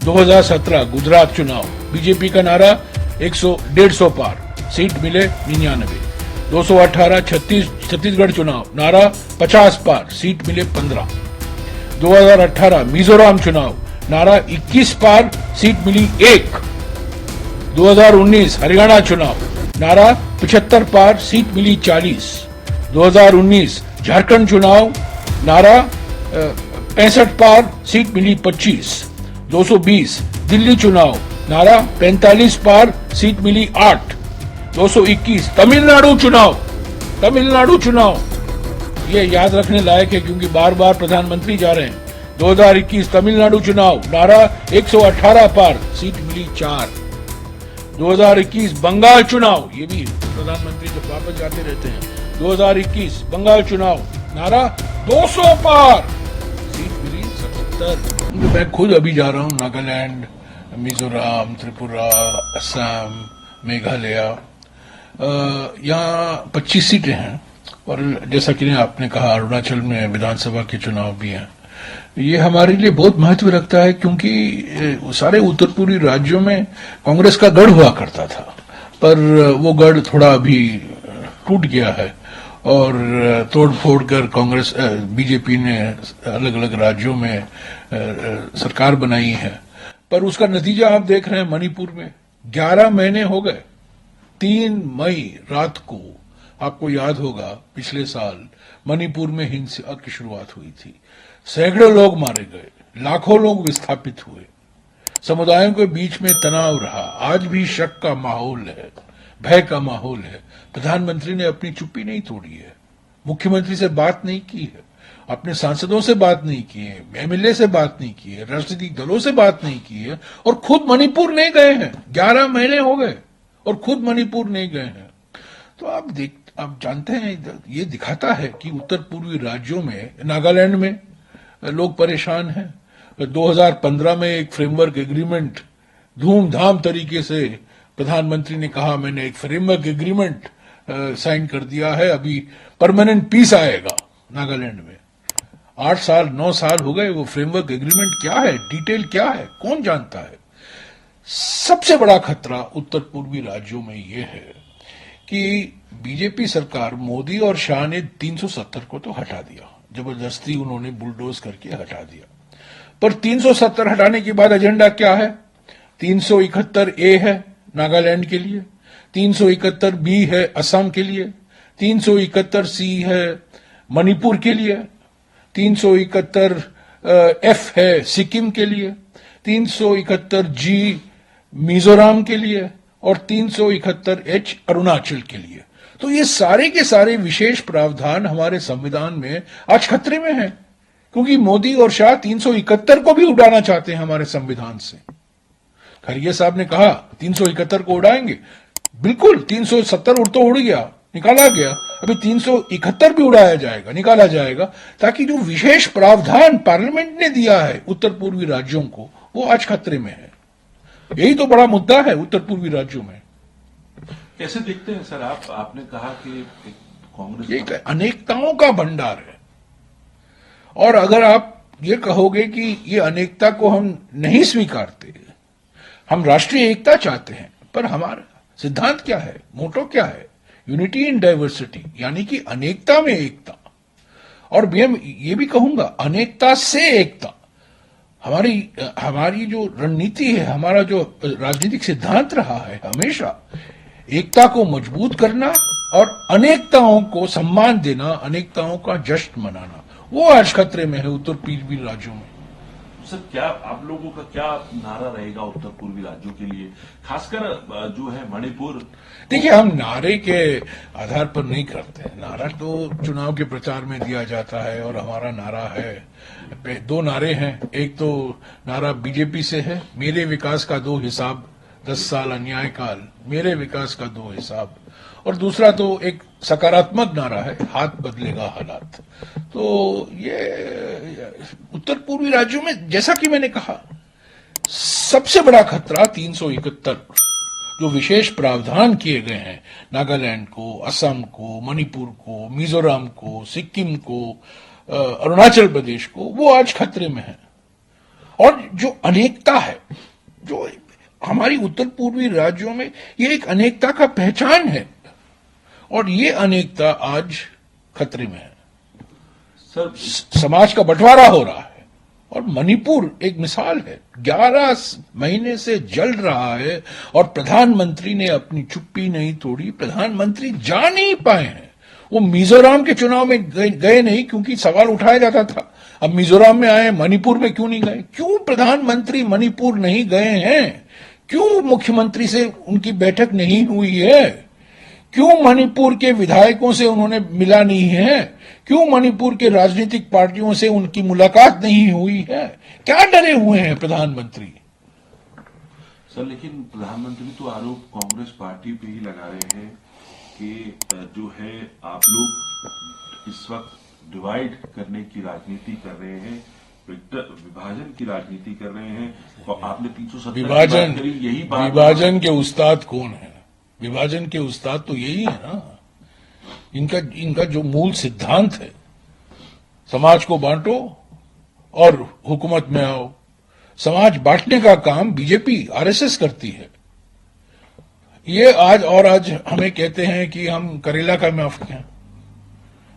2017 गुजरात चुनाव, बीजेपी का नारा 150 पार, सीट मिले 99। 218 छत्तीसगढ़ चुनाव, नारा 50 पार, सीट मिले 15। 2018 मिजोरम चुनाव, नारा 21 पार, सीट मिली 1। 2019 हरियाणा चुनाव, नारा 75 पार, सीट मिली 40। 2019 झारखंड चुनाव, नारा 65 पार, सीट मिली 25। 220 दिल्ली चुनाव, नारा 45 पार, सीट मिली 8। 221 तमिलनाडु चुनाव, ये याद रखने लायक है क्योंकि बार बार प्रधानमंत्री जा रहे हैं। 2021 तमिलनाडु चुनाव, नारा 118 पार, सीट मिली 4। 2021 बंगाल चुनाव, ये भी प्रधानमंत्री जब वापस जाते रहते हैं। 2021 बंगाल चुनाव, नारा 200 पार, सीट मिली 77। मैं खुद अभी जा रहा हूँ नागालैंड, मिजोरम, त्रिपुरा, असम, मेघालय। यहाँ 25 सीटें हैं और जैसा कि आपने कहा अरुणाचल में विधानसभा के चुनाव भी हैं। ये हमारे लिए बहुत महत्व रखता है क्योंकि सारे उत्तर पूर्वी राज्यों में कांग्रेस का गढ़ हुआ करता था, पर वो गढ़ थोड़ा अभी टूट गया है और तोड़ फोड़ कर कांग्रेस बीजेपी ने अलग अलग राज्यों में सरकार बनाई है। पर उसका नतीजा आप देख रहे हैं मणिपुर में 11 महीने हो गए। 3 मई रात को आपको याद होगा पिछले साल मणिपुर में हिंसा की शुरुआत हुई थी। सैकड़ों लोग मारे गए, लाखों लोग विस्थापित हुए, समुदायों के बीच में तनाव रहा। आज भी शक का माहौल है, भय का माहौल है। प्रधानमंत्री ने अपनी चुप्पी नहीं तोड़ी है, मुख्यमंत्री से बात नहीं की है, अपने सांसदों से बात नहीं की है, एमएलए से बात नहीं की है, राजनीतिक दलों से बात नहीं की है और खुद मणिपुर नहीं गए हैं। 11 महीने हो गए और खुद मणिपुर नहीं गए हैं। तो आप जानते हैं ये दिखाता है कि उत्तर पूर्वी राज्यों में, नागालैंड में लोग परेशान हैं। 2015 में एक फ्रेमवर्क एग्रीमेंट धूमधाम तरीके से प्रधानमंत्री ने कहा मैंने एक फ्रेमवर्क एग्रीमेंट साइन कर दिया है, अभी परमानेंट पीस आएगा नागालैंड में। 8 साल 9 साल हो गए, वो फ्रेमवर्क एग्रीमेंट क्या है, डिटेल क्या है, कौन जानता है। सबसे बड़ा खतरा उत्तर पूर्वी राज्यों में ये है कि बीजेपी सरकार मोदी और शाह ने 370 को तो हटा दिया, जबरदस्ती उन्होंने बुलडोज करके हटा दिया। पर 370 हटाने के बाद एजेंडा क्या है? 371 ए है नागालैंड के लिए, 371 बी है असम के लिए, 371 सी है मणिपुर के लिए, 371 एफ है सिक्किम के लिए, 371 जी मिजोरम के लिए और 371 एच अरुणाचल के लिए। तो ये सारे के सारे विशेष प्रावधान हमारे संविधान में आज खतरे में हैं क्योंकि मोदी और शाह 371 को भी उड़ाना चाहते हैं हमारे संविधान से। खरगे साहब ने कहा 371 को उड़ाएंगे, बिल्कुल 370 तो उड़ गया, निकाला गया, अभी 371 भी उड़ाया जाएगा, निकाला जाएगा, ताकि जो विशेष प्रावधान पार्लियामेंट ने दिया है उत्तर पूर्वी राज्यों को वो आज खतरे में है। यही तो बड़ा मुद्दा है उत्तर पूर्वी राज्यों में। कैसे देखते हैं सर आप? आपने कहा कि कांग्रेस ये अनेकताओं का भंडार है और अगर आप ये कहोगे कि ये अनेकता को हम नहीं स्वीकारते, हम राष्ट्रीय एकता चाहते हैं, पर हमारा सिद्धांत क्या है, मोटो क्या है? यूनिटी इन डाइवर्सिटी, यानी कि अनेकता में एकता। और मैं ये भी कहूंगा अनेकता से एकता। हमारी जो रणनीति है, हमारा जो राजनीतिक सिद्धांत रहा है हमेशा एकता को मजबूत करना और अनेकताओं को सम्मान देना, अनेकताओं का जश्न मनाना, वो आज खतरे में है उत्तर पूर्वी राज्यों में। सर क्या आप लोगों का क्या नारा रहेगा उत्तर पूर्वी राज्यों के लिए, खासकर जो है मणिपुर? देखिए, हम नारे के आधार पर नहीं करते हैं। नारा तो चुनाव के प्रचार में दिया जाता है और हमारा नारा है, 2 नारे हैं। एक तो नारा बीजेपी से है, मेरे विकास का 2 हिसाब, 10 साल अन्याय काल, मेरे विकास का 2 हिसाब। और दूसरा तो एक सकारात्मक नारा है, हाथ बदलेगा हालात। तो ये उत्तर पूर्वी राज्यों में, जैसा कि मैंने कहा, सबसे बड़ा खतरा 371 जो विशेष प्रावधान किए गए हैं नागालैंड को, असम को, मणिपुर को, मिजोरम को, सिक्किम को, अरुणाचल प्रदेश को, वो आज खतरे में है। और जो अनेकता है, जो हमारी उत्तर पूर्वी राज्यों में, ये एक अनेकता का पहचान है, और ये अनेकता आज खतरे में है। सर, समाज का बंटवारा हो रहा है। और मणिपुर एक मिसाल है, 11 महीने से जल रहा है और प्रधानमंत्री ने अपनी चुप्पी नहीं तोड़ी। प्रधानमंत्री जा नहीं पाए हैं। वो मिजोरम के चुनाव में गए नहीं, क्योंकि सवाल उठाया जाता था। अब मिजोरम में आए, मणिपुर में क्यों नहीं गए? क्यों प्रधानमंत्री मणिपुर नहीं गए हैं? क्यों मुख्यमंत्री से उनकी बैठक नहीं हुई है? क्यों मणिपुर के विधायकों से उन्होंने मिला नहीं है? क्यों मणिपुर के राजनीतिक पार्टियों से उनकी मुलाकात नहीं हुई है? क्या डरे हुए हैं प्रधानमंत्री? सर, लेकिन प्रधानमंत्री तो आरोप कांग्रेस पार्टी पे ही लगा रहे हैं कि जो है आप लोग इस वक्त डिवाइड करने की राजनीति कर रहे हैं, विभाजन की राजनीति कर रहे हैं। और आपने 370 विभाजन, यही बात, विभाजन के उस्ताद कौन है? विभाजन के उस्ताद तो यही है ना। इनका जो मूल सिद्धांत है, समाज को बांटो और हुकूमत में आओ। समाज बांटने का काम बीजेपी, आरएसएस करती है। ये आज हमें कहते हैं कि हम करेला का माफिया हैं,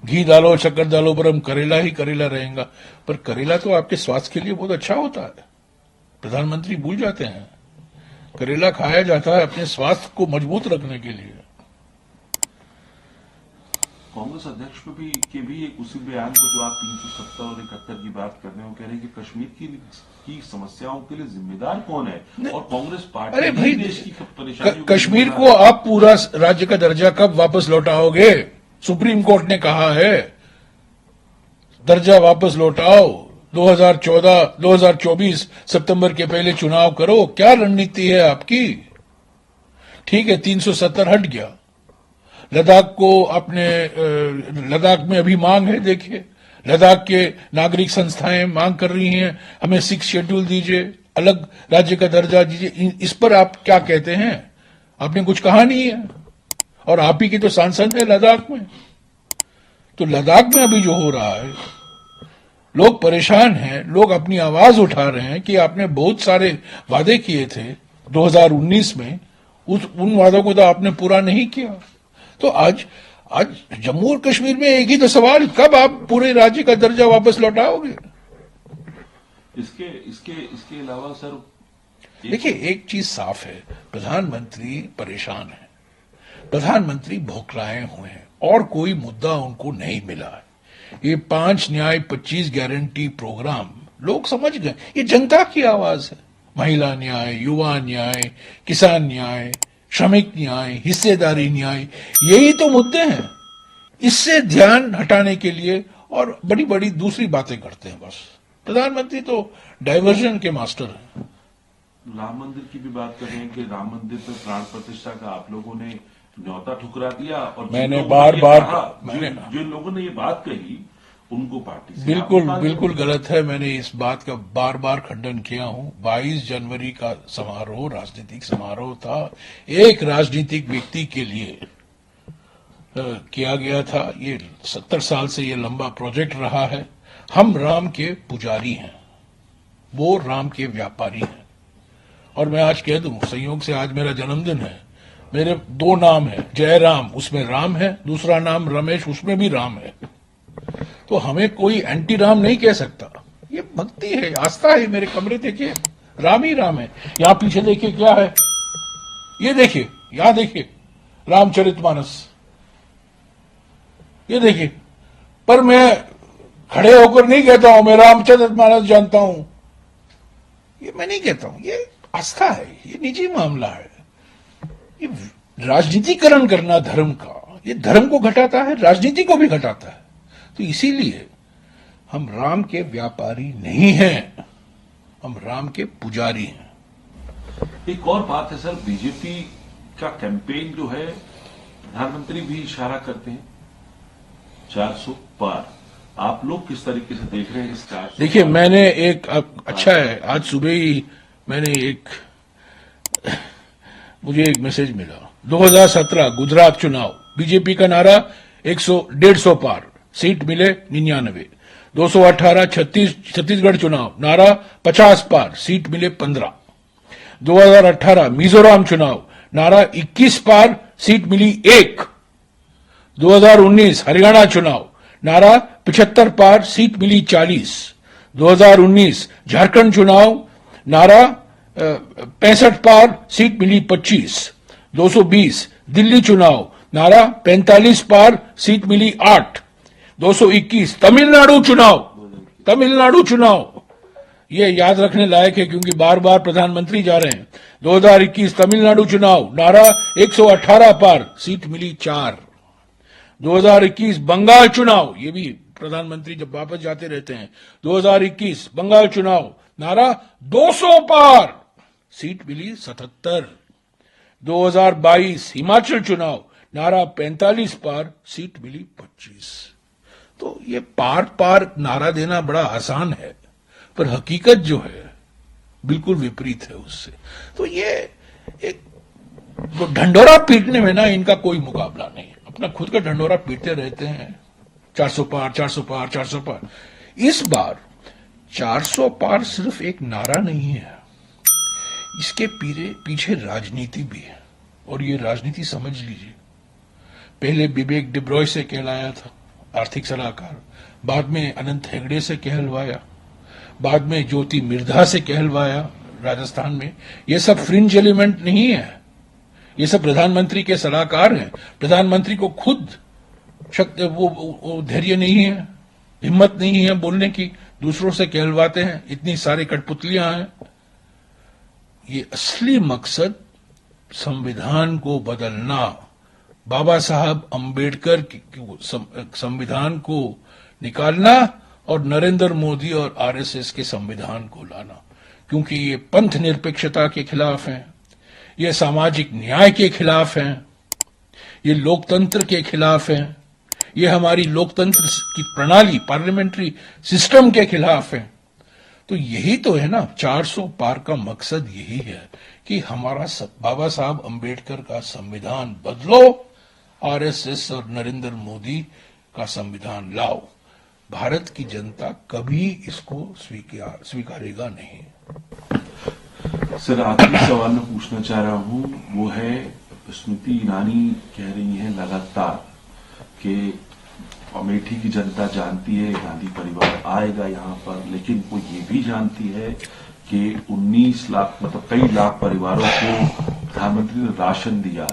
घी डालो शक्कर डालो पर हम करेला ही करेला रहेगा। पर करेला तो आपके स्वास्थ्य के लिए बहुत अच्छा होता है। प्रधानमंत्री भूल जाते हैं, करेला खाया जाता है अपने स्वास्थ्य को मजबूत रखने के लिए। कांग्रेस अध्यक्ष के भी एक उसी बयान को, जो आप 370 और 71 की बात कर रहे हैं, वो कह रहे हैं कि कश्मीर की समस्याओं के लिए जिम्मेदार कौन है? और कांग्रेस पार्टी, अरे भाई, देश की परेशानियों कश्मीर को आप पूरा राज्य का दर्जा कब वापस लौटाओगे? सुप्रीम कोर्ट ने कहा है दर्जा वापस लौटाओ, 2024 सितंबर के पहले चुनाव करो। क्या रणनीति है आपकी? ठीक है, 370 हट गया। लद्दाख को अपने लद्दाख में अभी मांग है, देखिए लद्दाख के नागरिक संस्थाएं मांग कर रही हैं हमें 6 शेड्यूल दीजिए, अलग राज्य का दर्जा दीजिए। इस पर आप क्या कहते हैं? आपने कुछ कहा नहीं है, और आप ही के तो सांसद है लद्दाख में। तो लद्दाख में अभी जो हो रहा है, लोग परेशान हैं, लोग अपनी आवाज उठा रहे हैं कि आपने बहुत सारे वादे किए थे 2019 में, उन वादों को तो आपने पूरा नहीं किया। तो आज जम्मू और कश्मीर में एक ही तो सवाल, कब आप पूरे राज्य का दर्जा वापस लौटाओगे? इसके अलावा सर, देखिए एक चीज साफ है, प्रधानमंत्री परेशान है, प्रधानमंत्री भौखलाए हुए हैं, और कोई मुद्दा उनको नहीं मिला है। ये 5 न्याय 25 गारंटी प्रोग्राम लोग समझ गए, ये जनता की आवाज है। महिला न्याय, युवा न्याय, किसान न्याय, श्रमिक न्याय, हिस्सेदारी न्याय, यही तो मुद्दे हैं। इससे ध्यान हटाने के लिए और बड़ी बड़ी दूसरी बातें करते हैं बस। प्रधानमंत्री तो डाइवर्जन के मास्टर हैं। राम मंदिर की भी बात कर रहे हैं कि राम मंदिर पर प्राण प्रतिष्ठा का आप लोगों ने न्योता ठुकरा दिया, और मैंने जिन लोगों ने ये बात कही उनको पार्टी से बिल्कुल गलत है। मैंने इस बात का बार बार खंडन किया हूं। 22 जनवरी का समारोह राजनीतिक समारोह था, एक राजनीतिक व्यक्ति के लिए किया गया था। ये 70 साल से ये लंबा प्रोजेक्ट रहा है। हम राम के पुजारी हैं, वो राम के व्यापारी हैं। और मैं आज कह दूं, संयोग से आज मेरा जन्मदिन है। मेरे 2 नाम है, जयराम उसमें राम है, दूसरा नाम रमेश उसमें भी राम है। तो हमें कोई एंटी राम नहीं कह सकता। ये भक्ति है, आस्था है। मेरे कमरे देखिए, राम ही राम है। यहां पीछे देखिए क्या है, ये देखिए, यहां देखिए रामचरितमानस, ये देखिए। पर मैं खड़े होकर नहीं कहता हूं मैं रामचरितमानस जानता हूं, ये मैं नहीं कहता हूं। ये आस्था है, ये निजी मामला है। ये राजनीतिकरण करना धर्म का, ये धर्म को घटाता है, राजनीति को भी घटाता है। तो इसीलिए हम राम के व्यापारी नहीं हैं, हम राम के पुजारी हैं। एक और बात है सर, बीजेपी का कैंपेन जो है, प्रधानमंत्री भी इशारा करते हैं 400 पार। आप लोग किस तरीके से देख रहे हैं इस 400? देखिए, मैंने एक अच्छा है, आज सुबह ही मैंने मुझे एक मैसेज मिला। 2017 गुजरात चुनाव, बीजेपी का नारा 150 पार, सीट मिले 99। 218 छत्तीसगढ़ चुनाव, नारा 50 पार, सीट मिले 15। 2018 मिजोरम चुनाव, नारा 21 पार, सीट मिली 1। 2019 हरियाणा चुनाव, नारा 75 पार, सीट मिली 40। 2019 झारखंड चुनाव, नारा 65 पार, सीट मिली 25। 220 दिल्ली चुनाव, नारा 45 पार, सीट मिली 8। 221 तमिलनाडु चुनाव, ये याद रखने लायक है क्योंकि बार बार प्रधानमंत्री जा रहे हैं। 2021 तमिलनाडु चुनाव, नारा 118 पार, सीट मिली 4। 2021 बंगाल चुनाव, ये भी प्रधानमंत्री जब वापस जाते रहते हैं। 2021 बंगाल चुनाव, नारा 200 पार, सीट मिली 77। 2022 हिमाचल चुनाव, नारा 45 पार, सीट मिली 25। तो ये पार पार नारा देना बड़ा आसान है, पर हकीकत जो है बिल्कुल विपरीत है उससे। तो ये एक ढंढोरा पीटने में ना इनका कोई मुकाबला नहीं, अपना खुद का ढंढोरा पीटते रहते हैं। 400 पार, 400 पार, 400 पार। इस बार 400 पार सिर्फ एक नारा नहीं है, इसके पीछे राजनीति भी है। और ये राजनीति समझ लीजिए, पहले विवेक डिब्रॉय से कहलाया था आर्थिक सलाहकार, बाद में अनंत हेगड़े से कहलवाया, बाद में ज्योति मिर्धा से कहलवाया राजस्थान में। ये सब फ्रिंज एलिमेंट नहीं है, ये सब प्रधानमंत्री के सलाहकार हैं। प्रधानमंत्री को खुद शक्ति वो धैर्य नहीं है, हिम्मत नहीं है बोलने की, दूसरों से कहलवाते हैं। इतनी सारी कठपुतलियां हैं। ये असली मकसद संविधान को बदलना, बाबा साहब अंबेडकर संविधान को निकालना और नरेंद्र मोदी और आरएसएस के संविधान को लाना, क्योंकि ये पंथ निरपेक्षता के खिलाफ हैं, ये सामाजिक न्याय के खिलाफ हैं, ये लोकतंत्र के खिलाफ हैं, ये हमारी लोकतंत्र की प्रणाली पार्लियामेंट्री सिस्टम के खिलाफ है। तो यही तो है ना 400 पार का मकसद, यही है कि हमारा बाबा साहब अंबेडकर का संविधान बदलो, आरएसएस और नरेंद्र मोदी का संविधान लाओ। भारत की जनता कभी इसको स्वीकारेगा नहीं। सर, आखिरी सवाल मैं पूछना चाह रहा हूं, वो है स्मृति ईरानी कह रही हैं लगातार कि अमेठी की जनता जानती है गांधी परिवार आएगा यहां पर, लेकिन वो ये भी जानती है कि 19 लाख मतलब कई लाख परिवारों को प्रधानमंत्री ने राशन दिया।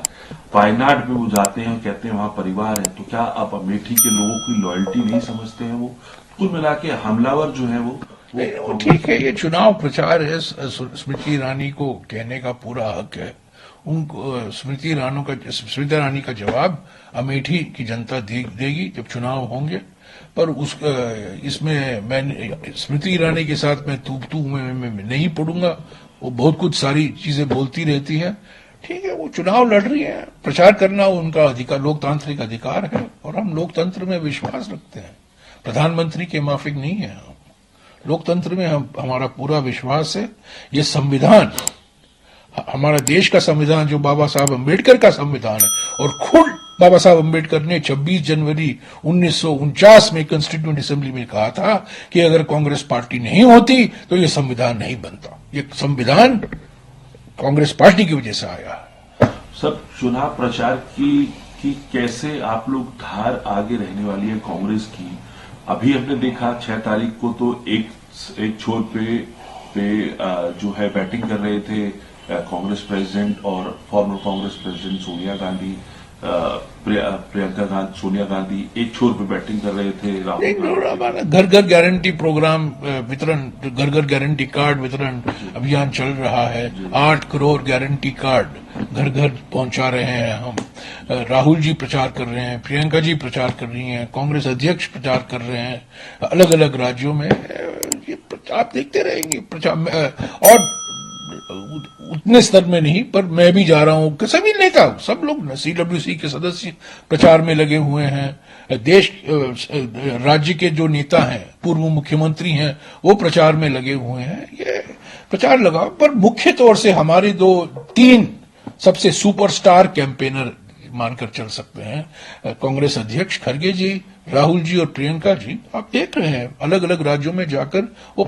वायनाड में वो जाते हैं, कहते हैं वहां परिवार है, तो क्या आप अमेठी के लोगों की लॉयल्टी नहीं समझते हैं? वो कुल मिला के हमलावर जो है वो ठीक है, ये चुनाव प्रचार है, स्मृति ईरानी को कहने का पूरा हक है। उनको स्मृति ईरानी का जवाब अमेठी की जनता देगी जब चुनाव होंगे। पर इसमें मैं स्मृति ईरानी के साथ मैं तू में नहीं पड़ूंगा। वो बहुत कुछ सारी चीजें बोलती रहती है। ठीक है, वो चुनाव लड़ रही है, प्रचार करना उनका अधिकार, लोकतांत्रिक अधिकार है, और हम लोकतंत्र में विश्वास रखते हैं। प्रधानमंत्री के माफिक नहीं है हम। लोकतंत्र में हमारा पूरा विश्वास है। ये संविधान, हमारा देश का संविधान जो बाबा साहब अंबेडकर का संविधान है, और खुद बाबा साहब अंबेडकर ने 26 जनवरी 1949 में कॉन्स्टिट्यूएंट असेंबली में कहा था कि अगर कांग्रेस पार्टी नहीं होती तो ये संविधान नहीं बनता। ये संविधान कांग्रेस पार्टी की वजह से आया। सब चुनाव प्रचार की कैसे आप लोग धार आगे रहने वाली है कांग्रेस की? अभी हमने देखा 6 तारीख को तो एक छोर पे जो है बैटिंग कर रहे थे कांग्रेस प्रेसिडेंट और फॉर्मर कांग्रेस प्रेसिडेंट सोनिया गांधी, सोनिया गांधी एक छोर पे बैटिंग कर रहे थे। घर घर गारंटी प्रोग्राम वितरण, घर घर गारंटी कार्ड वितरण अभियान चल रहा है। 8 करोड़ गारंटी कार्ड घर घर पहुंचा रहे हैं हम। राहुल जी प्रचार कर रहे हैं, प्रियंका जी प्रचार कर रही हैं, कांग्रेस अध्यक्ष प्रचार कर रहे हैं अलग अलग राज्यों में। ये आप देखते रहेंगे प्रचार, और उतने स्तर में नहीं, पर मैं भी जा रहा हूं। सभी नेता, सब लोग, सीडब्ल्यूसी के सदस्य प्रचार में लगे हुए हैं। देश राज्य के जो नेता हैं, पूर्व मुख्यमंत्री हैं, वो प्रचार में लगे हुए हैं। ये प्रचार लगा, पर मुख्य तौर से हमारे 2-3 सबसे सुपरस्टार कैंपेनर मानकर चल सकते हैं। कांग्रेस अध्यक्ष खड़गे जी, राहुल जी और प्रियंका जी, आप देख रहे हैं अलग अलग राज्यों में जाकर वो